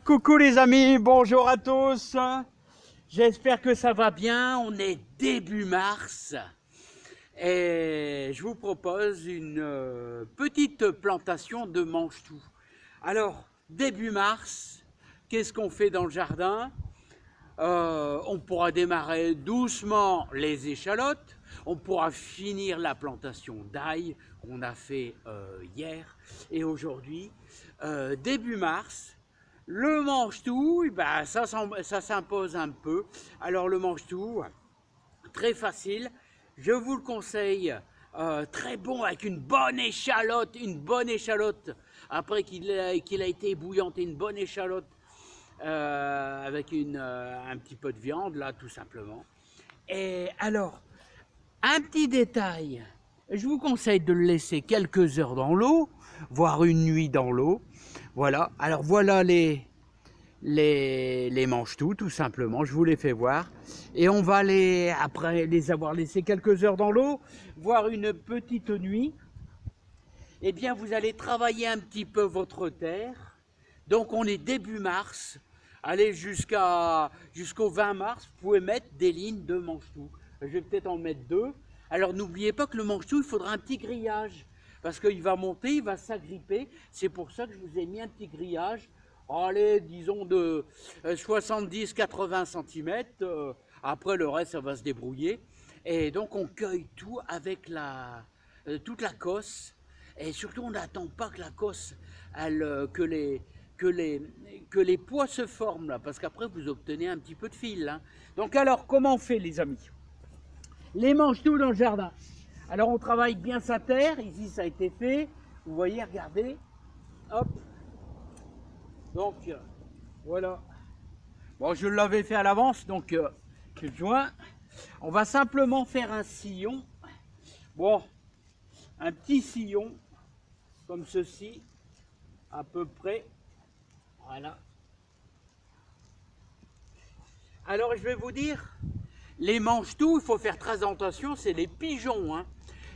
Coucou les amis, bonjour à tous. J'espère que ça va bien. On est début mars et je vous propose une petite plantation de mange-tout. Alors, début mars, qu'est-ce qu'on fait dans le jardin? On pourra démarrer doucement les échalotes. On pourra finir la plantation d'ail qu'on a fait hier et aujourd'hui. Début mars, le mange-tout, ben, ça s'impose un peu. Alors le mange-tout, très facile, je vous le conseille, très bon avec une bonne échalote, après qu'il a été ébouillanté, une bonne échalote avec un petit peu de viande, là, tout simplement. Et alors, un petit détail, je vous conseille de le laisser quelques heures dans l'eau, voire une nuit dans l'eau. Voilà, alors voilà les mange-tout, tout simplement, je vous les fais voir. Et on va après les avoir laissés quelques heures dans l'eau, voire une petite nuit, eh bien vous allez travailler un petit peu votre terre. Donc on est début mars, allez jusqu'au 20 mars, vous pouvez mettre des lignes de mange-tout. Je vais peut-être en mettre 2. Alors n'oubliez pas que le mange-tout, il faudra un petit grillage, parce qu'il va monter, il va s'agripper. C'est pour ça que je vous ai mis un petit grillage, allez, disons de 70-80 cm. Après le reste, ça va se débrouiller. Et donc on cueille tout avec toute la cosse. Et surtout, on n'attend pas que la cosse, que les pois se forment, là, parce qu'après, vous obtenez un petit peu de fil. Hein. Donc alors, comment on fait, les amis? Les mange-tout dans le jardin. Alors, on travaille bien sa terre. Ici, ça a été fait. Vous voyez, regardez. Hop. Donc, voilà. Bon, je l'avais fait à l'avance, donc je joins. On va simplement faire un sillon. Bon, un petit sillon, comme ceci, à peu près. Voilà. Alors, je vais vous dire, les mange-tout, il faut faire très attention, c'est les pigeons. Hein.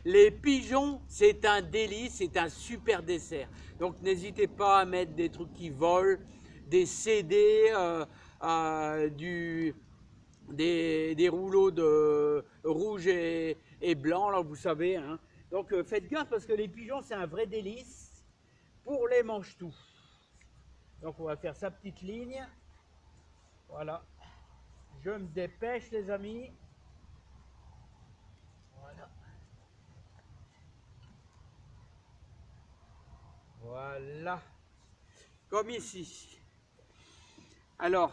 Les pigeons, c'est un délice, c'est un super dessert. Donc, n'hésitez pas à mettre des trucs qui volent, des CD, des rouleaux de rouge et blanc, là, vous savez. Hein. Donc, faites gaffe parce que les pigeons, c'est un vrai délice pour les mange-tout. Donc, on va faire sa petite ligne. Voilà. Je me dépêche, les amis. Voilà. Voilà. Comme ici. Alors,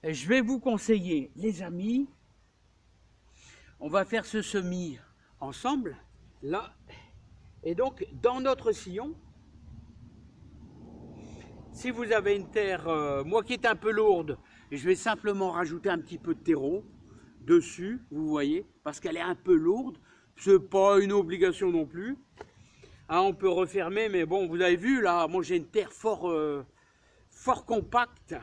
je vais vous conseiller, les amis, on va faire ce semis ensemble, là. Et donc, dans notre sillon, si vous avez une terre, moi qui est un peu lourde, je vais simplement rajouter un petit peu de terreau dessus, vous voyez, parce qu'elle est un peu lourde. Ce n'est pas une obligation non plus. Hein, on peut refermer, mais bon, vous avez vu, là, moi j'ai une terre fort compacte.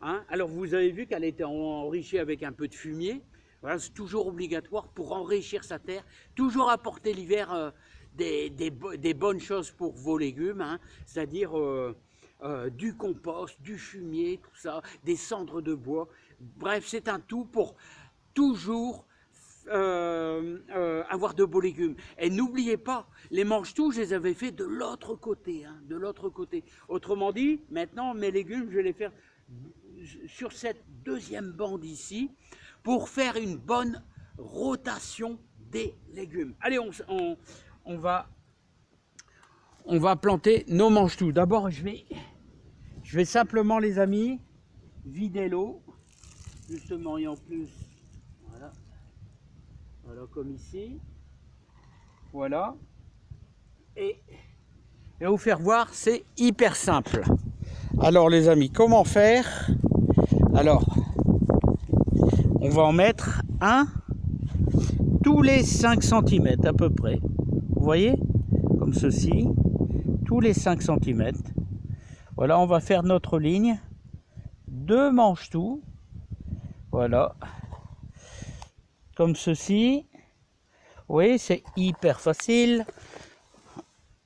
Hein. Alors vous avez vu qu'elle était enrichie avec un peu de fumier. Voilà, c'est toujours obligatoire pour enrichir sa terre. Toujours apporter l'hiver des bonnes choses pour vos légumes, hein, c'est-à-dire du compost, du fumier, tout ça, des cendres de bois. Bref, c'est un tout pour toujours avoir de beaux légumes. Et n'oubliez pas, les mange-tout, je les avais fait de l'autre côté, hein, de l'autre côté. Autrement dit, maintenant, mes légumes, je vais les faire sur cette deuxième bande ici, pour faire une bonne rotation des légumes. Allez, on va planter nos mange-tout. D'abord, je vais simplement, les amis, vider l'eau, justement, et en plus, voilà, comme ici, voilà, et vous faire voir, c'est hyper simple. Alors, les amis, comment faire? Alors, on va en mettre un tous les 5 cm à peu près. Vous voyez? Comme ceci, tous les 5 cm. Voilà, on va faire notre ligne de mange-tout. Voilà. Comme ceci. Oui, c'est hyper facile.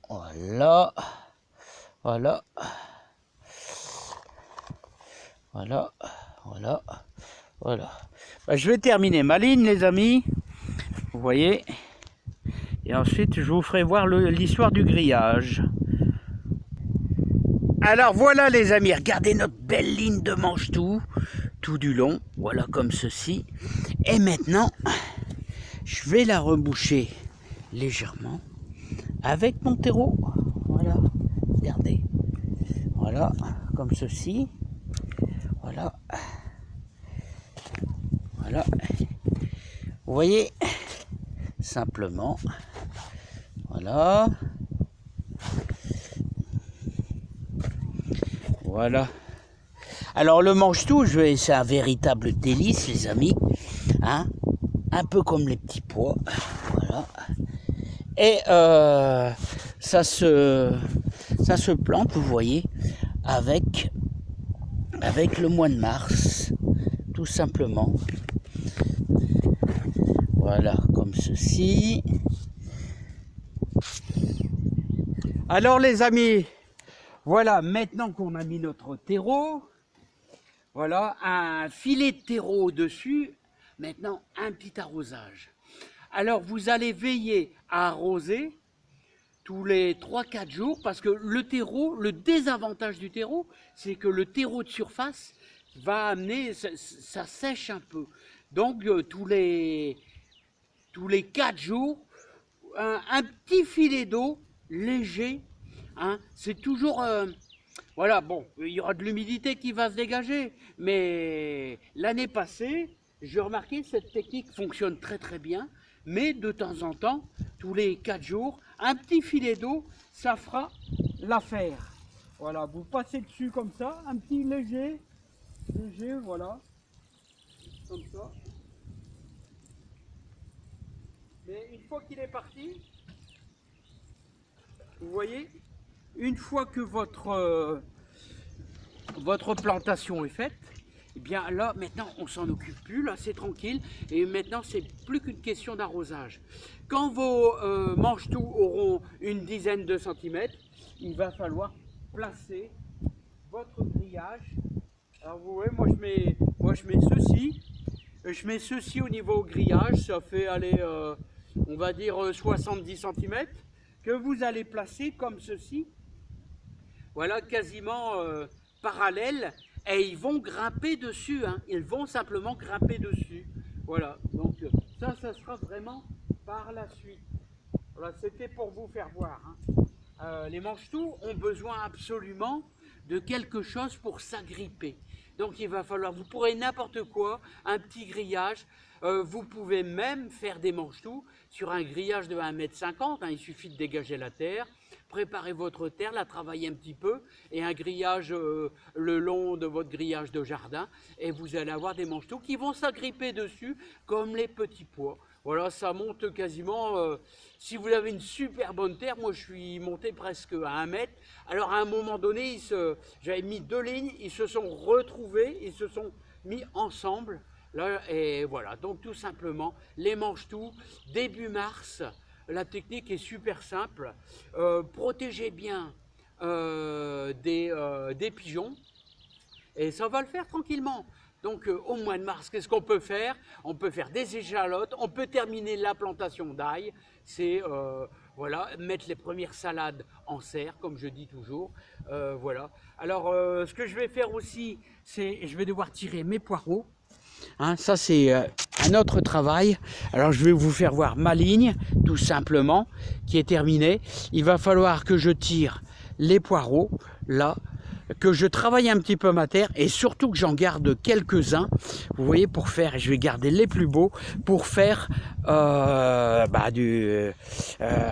Voilà. Voilà. Voilà, voilà, voilà. Bah, je vais terminer ma ligne, les amis. Vous voyez. Et ensuite, je vous ferai voir l'histoire du grillage. Alors voilà, les amis, regardez notre belle ligne de manche-tout, tout du long. Voilà, comme ceci. Et maintenant, je vais la reboucher légèrement avec mon terreau. Voilà, regardez. Voilà, comme ceci. Voilà. Voilà. Vous voyez, simplement. Voilà. Voilà. Alors le manche-tout, c'est un véritable délice, les amis. Hein, un peu comme les petits pois. Voilà. Et ça se plante, vous voyez, avec le mois de mars, tout simplement. Voilà, comme ceci. Alors les amis, voilà, maintenant qu'on a mis notre terreau, voilà, un filet de terreau au-dessus, maintenant un petit arrosage. Alors vous allez veiller à arroser tous les 3-4 jours, parce que le terreau, le désavantage du terreau, c'est que le terreau de surface va amener, ça sèche un peu. Donc tous les 4 jours, un petit filet d'eau léger, hein, c'est toujours... voilà, bon, il y aura de l'humidité qui va se dégager, mais l'année passée, j'ai remarqué que cette technique fonctionne très très bien, mais de temps en temps, tous les 4 jours, un petit filet d'eau, ça fera l'affaire. Voilà, vous passez dessus comme ça, un petit léger, voilà, comme ça. Mais une fois qu'il est parti, vous voyez, une fois que votre plantation est faite, et bien là, maintenant, on s'en occupe plus, là, c'est tranquille, et maintenant, c'est plus qu'une question d'arrosage. Quand vos manche-tout auront une dizaine de centimètres, il va falloir placer votre grillage. Alors, vous voyez, moi, je mets ceci. Je mets ceci au niveau grillage, ça fait, aller, on va dire 70 centimètres, que vous allez placer comme ceci. Voilà, quasiment parallèle, et ils vont grimper dessus, hein. Ils vont simplement grimper dessus. Voilà, donc ça sera vraiment par la suite. Voilà, c'était pour vous faire voir, hein. Les manche-tout ont besoin absolument de quelque chose pour s'agripper. Donc il va falloir, vous pourrez n'importe quoi, un petit grillage. Vous pouvez même faire des manche-tout sur un grillage de 1,50 m, hein, il suffit de dégager la terre. Préparez votre terre, la travaillez un petit peu, et un grillage le long de votre grillage de jardin, et vous allez avoir des manche-tout qui vont s'agripper dessus comme les petits pois. Voilà, ça monte quasiment, si vous avez une super bonne terre, moi je suis monté presque à 1 mètre. Alors à un moment donné, j'avais mis 2 lignes, ils se sont retrouvés, ils se sont mis ensemble. Là, et voilà, donc tout simplement, les manche-tout, début mars, la technique est super simple. Protégez bien des pigeons, et ça va le faire tranquillement. Donc au mois de mars, qu'est-ce qu'on peut faire? On peut faire des échalotes, on peut terminer la plantation d'ail, c'est voilà, mettre les premières salades en serre, comme je dis toujours. Voilà. Alors ce que je vais faire aussi, c'est je vais devoir tirer mes poireaux. Hein, ça c'est un autre travail. Alors je vais vous faire voir ma ligne, tout simplement, qui est terminée. Il va falloir que je tire les poireaux, là, que je travaille un petit peu ma terre, et surtout que j'en garde quelques-uns, vous voyez, pour faire, je vais garder les plus beaux, pour faire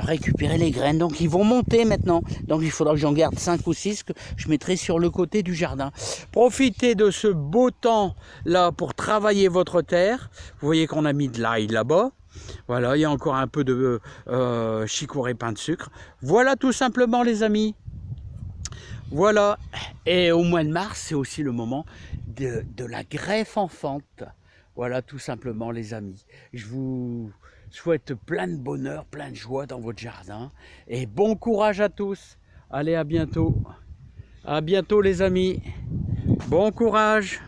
récupérer les graines. Donc ils vont monter maintenant, donc il faudra que j'en garde 5 ou 6 que je mettrai sur le côté du jardin. Profitez de ce beau temps là pour travailler votre terre. Vous voyez qu'on a mis de l'ail là-bas. Voilà, il y a encore un peu de chicorée pain de sucre. Voilà tout simplement, les amis. Voilà, et au mois de mars, c'est aussi le moment de la greffe en fente. Voilà, tout simplement, les amis. Je vous souhaite plein de bonheur, plein de joie dans votre jardin. Et bon courage à tous. Allez, à bientôt. À bientôt, les amis. Bon courage!